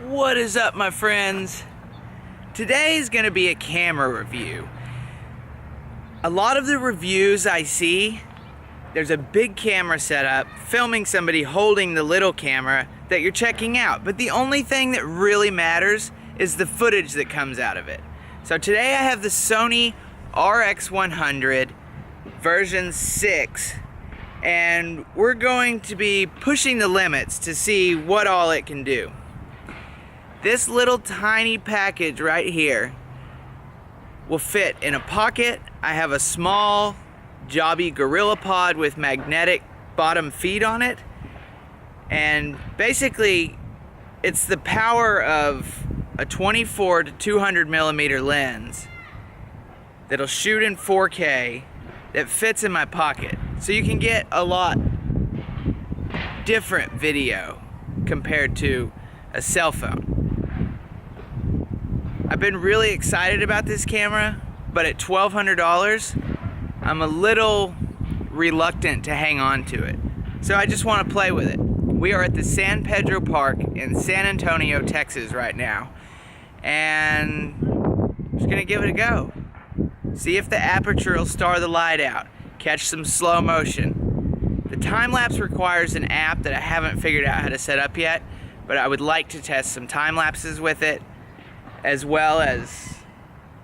What is up, my friends? Today is going to be a camera review. A lot of the reviews I see, there's a big camera set up, filming somebody holding the little camera that you're checking out. But the only thing that really matters is the footage that comes out of it. So today I have the Sony RX100 version 6, and we're going to be pushing the limits to see what all it can do. This little tiny package right here will fit in a pocket. I have a small Jobby Gorilla Pod with magnetic bottom feet on it, and basically it's the power of a 24 to 200 millimeter lens that'll shoot in 4K that fits in my pocket, so you can get a lot different video compared to a cell phone. I've been really excited about this camera, but at $1,200, I'm a little reluctant to hang on to it. So I just want to play with it. We are at the San Pedro Park in San Antonio, Texas right now, and I'm just gonna give it a go. See if the aperture will star the light out, catch some slow motion. The time-lapse requires an app that I haven't figured out how to set up yet, but I would like to test some time-lapses with it, as well as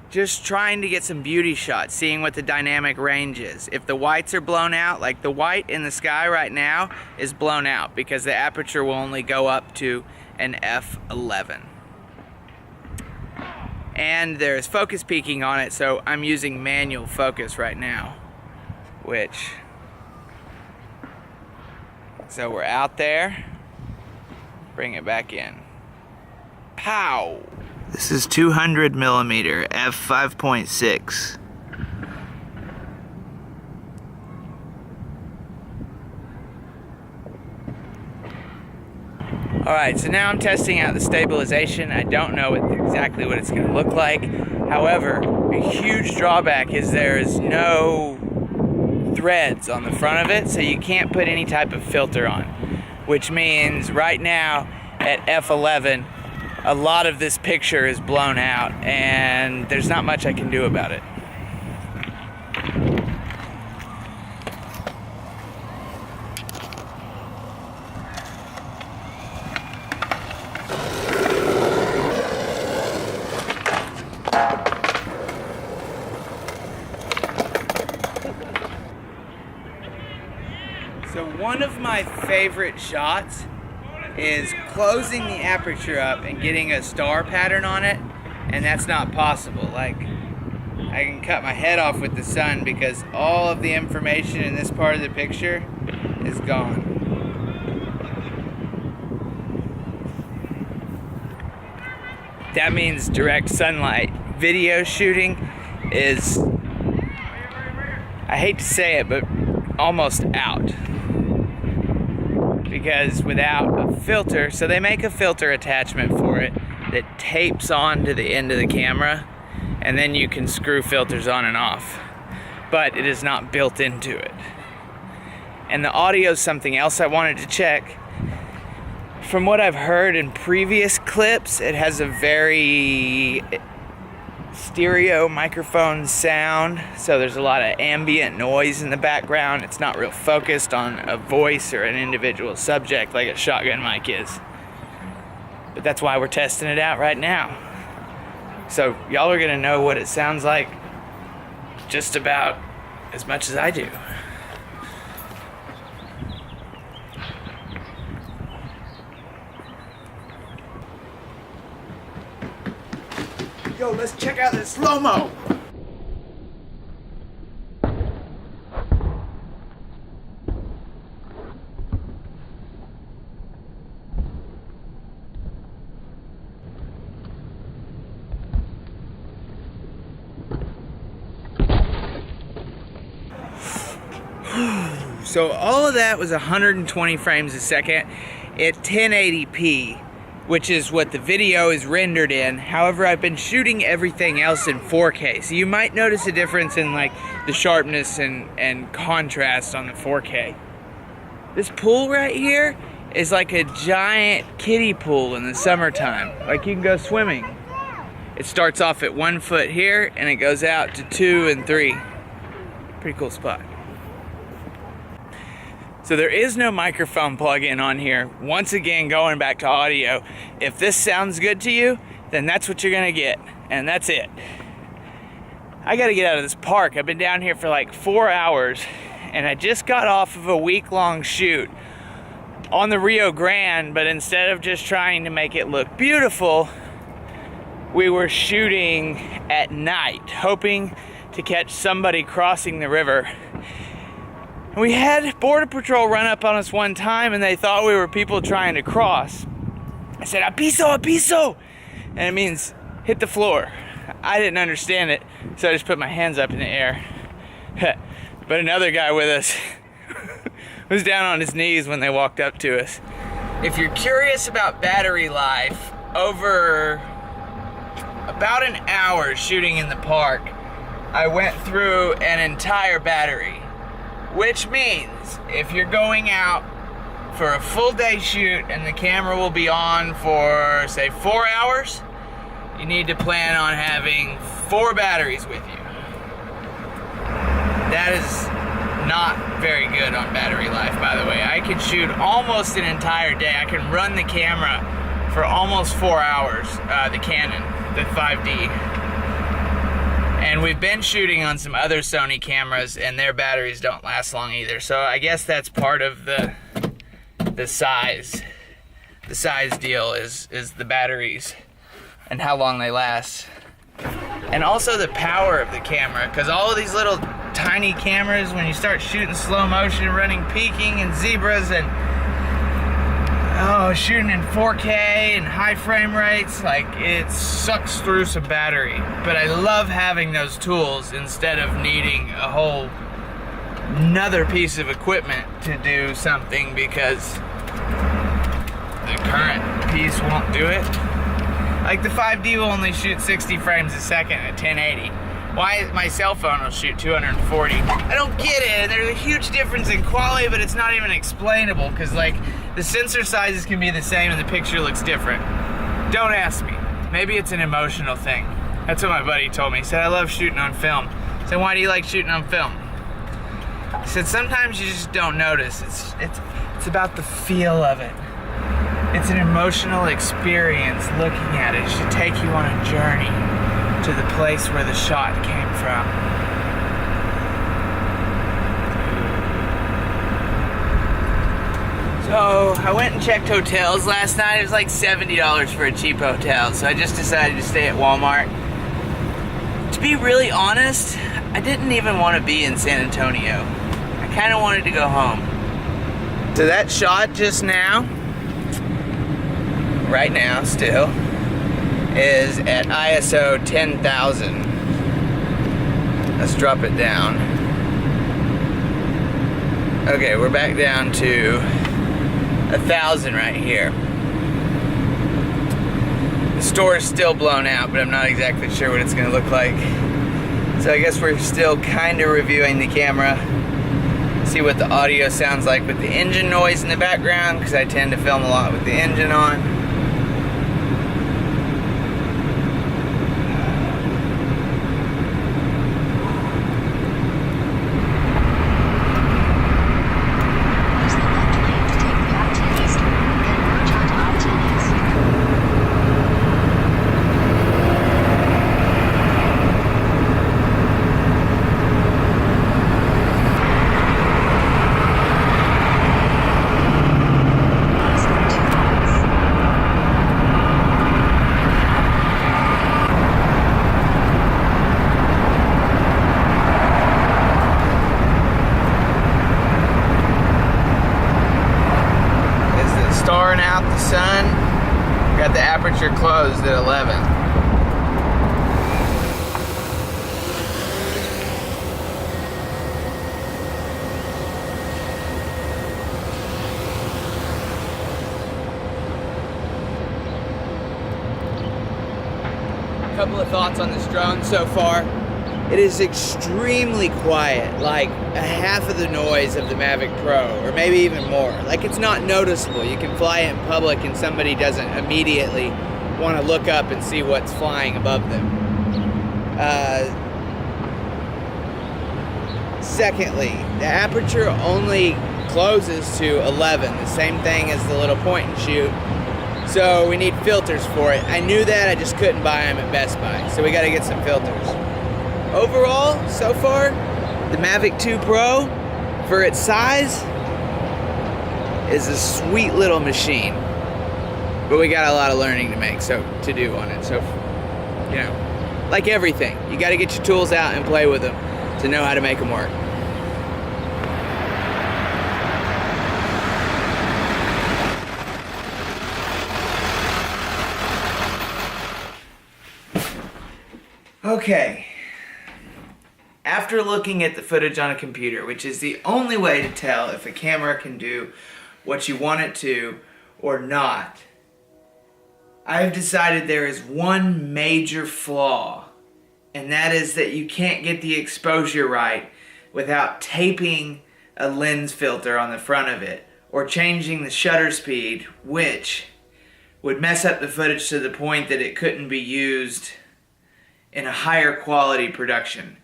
just trying to get some beauty shots, seeing what the dynamic range is. If the whites are blown out, like the white in the sky right now is blown out because the aperture will only go up to an f11. And there's focus peaking on it, so I'm using manual focus right now, so we're out there, bring it back in. Pow! This is 200 millimeter f5.6. Alright, so now I'm testing out the stabilization. I don't know exactly what it's going to look like. However, a huge drawback is there is no threads on the front of it, so you can't put any type of filter on. Which means right now at f11, a lot of this picture is blown out, and there's not much I can do about it. So one of my favorite shots is closing the aperture up and getting a star pattern on it, and that's not possible. Like, I can cut my head off with the sun because all of the information in this part of the picture is gone. That means direct sunlight. Video shooting is, I hate to say it, but almost out. Because without a filter, so they make a filter attachment for it that tapes on to the end of the camera, and then you can screw filters on and off, but it is not built into it. And the audio is something else I wanted to check. From what I've heard in previous clips, it has a very stereo microphone sound, so there's a lot of ambient noise in the background. It's not real focused on a voice or an individual subject like a shotgun mic is. But that's why we're testing it out right now. So y'all are gonna know what it sounds like just about as much as I do. Yo, let's check out this slow-mo. So all of that was 120 frames a second at 1080p, which is what the video is rendered in. However, I've been shooting everything else in 4K, so you might notice a difference in like the sharpness and contrast on the 4K. This pool right here is like a giant kiddie pool in the summertime. Like you can go swimming. It starts off at 1 foot here and it goes out to 2 and 3. Pretty cool spot. So there is no microphone plug-in on here. Once again, going back to audio, if this sounds good to you, then that's what you're gonna get, and that's it. I gotta get out of this park. I've been down here for like 4 hours, and I just got off of a week-long shoot on the Rio Grande, but instead of just trying to make it look beautiful, we were shooting at night, hoping to catch somebody crossing the river. We had Border Patrol run up on us one time and they thought we were people trying to cross. I said, "A piso," and it means hit the floor. I didn't understand it, so I just put my hands up in the air. But another guy with us was down on his knees when they walked up to us. If you're curious about battery life, over about an hour shooting in the park, I went through an entire battery. Which means if you're going out for a full day shoot and the camera will be on for, say, 4 hours, you need to plan on having 4 batteries with you. That is not very good on battery life, by the way. I could shoot almost an entire day. I can run the camera for almost 4 hours, the Canon, the 5D. And we've been shooting on some other Sony cameras and their batteries don't last long either. So I guess that's part of the size. The size deal is the batteries and how long they last. And also the power of the camera, because all of these little tiny cameras, when you start shooting slow motion, running peaking and zebras and shooting in 4K and high frame rates, like it sucks through some battery. But I love having those tools instead of needing a whole another piece of equipment to do something because the current piece won't do it. Like the 5D will only shoot 60 frames a second at 1080. Why my cell phone will shoot 240? I don't get it. And there's a huge difference in quality, but it's not even explainable because like the sensor sizes can be the same and the picture looks different. Don't ask me. Maybe it's an emotional thing. That's what my buddy told me. He said, "I love shooting on film." I said, "Why do you like shooting on film?" He said, "Sometimes you just don't notice. It's about the feel of it. It's an emotional experience looking at it. It should take you on a journey to the place where the shot came from." So I went and checked hotels last night. It was like $70 for a cheap hotel, so I just decided to stay at Walmart. To be really honest, I didn't even want to be in San Antonio. I kind of wanted to go home. So that shot just now, right now still, is at ISO 10,000. Let's drop it down. Okay, we're back down to 1,000 right here. The store is still blown out, but I'm not exactly sure what it's gonna look like. So I guess we're still kind of reviewing the camera. See what the audio sounds like with the engine noise in the background, because I tend to film a lot with the engine on. Out the sun, got the aperture closed at 11. A couple of thoughts on this drone so far. It is extremely quiet, like a half of the noise of the Mavic Pro, or maybe even more. Like, it's not noticeable. You can fly it in public and somebody doesn't immediately want to look up and see what's flying above them. Secondly, the aperture only closes to 11, the same thing as the little point and shoot. So we need filters for it. I knew that, I just couldn't buy them at Best Buy. So we got to get some filters. Overall, so far, the Mavic 2 Pro, for its size, is a sweet little machine. But we got a lot of learning to do on it. So, you know, like everything, you got to get your tools out and play with them to know how to make them work. Okay. After looking at the footage on a computer, which is the only way to tell if a camera can do what you want it to or not, I've decided there is one major flaw, and that is that you can't get the exposure right without taping a lens filter on the front of it or changing the shutter speed, which would mess up the footage to the point that it couldn't be used in a higher quality production.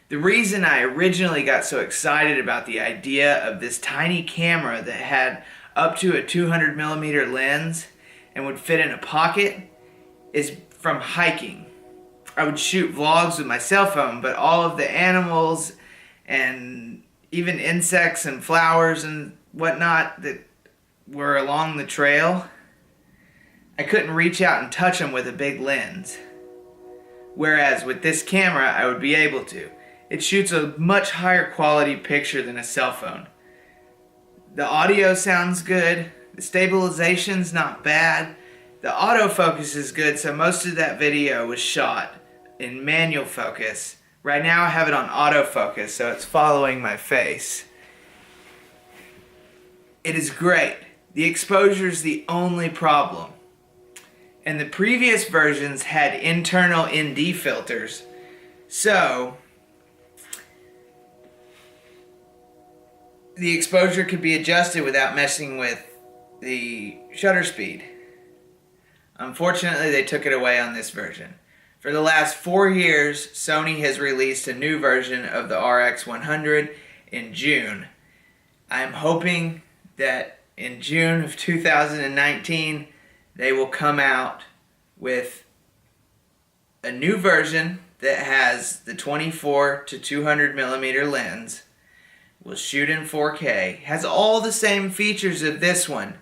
The reason I originally got so excited about the idea of this tiny camera that had up to a 200mm lens and would fit in a pocket is from hiking. I would shoot vlogs with my cell phone, but all of the animals and even insects and flowers and whatnot that were along the trail, I couldn't reach out and touch them with a big lens. Whereas with this camera, I would be able to. It shoots a much higher quality picture than a cell phone. The audio sounds good. The stabilization's not bad. The autofocus is good, so most of that video was shot in manual focus. Right now I have it on autofocus, so it's following my face. It is great. The exposure is the only problem. And the previous versions had internal ND filters, so the exposure could be adjusted without messing with the shutter speed. Unfortunately, they took it away on this version. For the last 4 years, Sony has released a new version of the RX100 in June. I'm hoping that in June of 2019, they will come out with a new version that has the 24 to 200mm lens, will shoot in 4K, has all the same features of this one,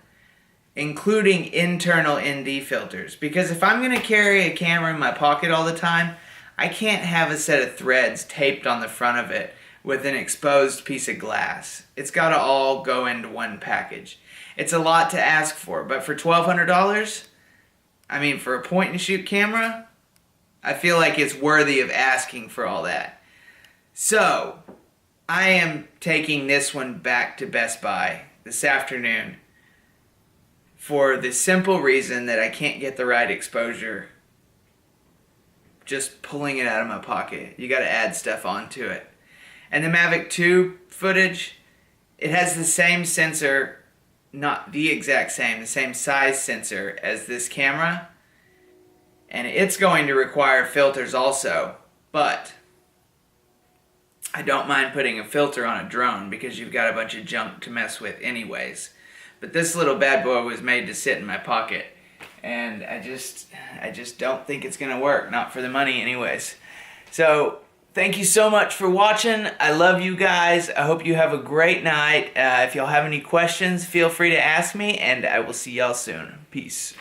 including internal ND filters. Because if I'm going to carry a camera in my pocket all the time, I can't have a set of threads taped on the front of it with an exposed piece of glass. It's got to all go into one package. It's a lot to ask for, but for $1,200, I mean, for a point and shoot camera, I feel like it's worthy of asking for all that. So, I am taking this one back to Best Buy this afternoon for the simple reason that I can't get the right exposure just pulling it out of my pocket. You gotta add stuff onto it. And the Mavic 2 footage, it has the same sensor, not the exact same, the same size sensor as this camera, and it's going to require filters also, but I don't mind putting a filter on a drone because you've got a bunch of junk to mess with anyways. But this little bad boy was made to sit in my pocket, and I just don't think it's gonna work, not for the money anyways. So thank you so much for watching. I love you guys. I hope you have a great night. If y'all have any questions, feel free to ask me, and I will see y'all soon. Peace.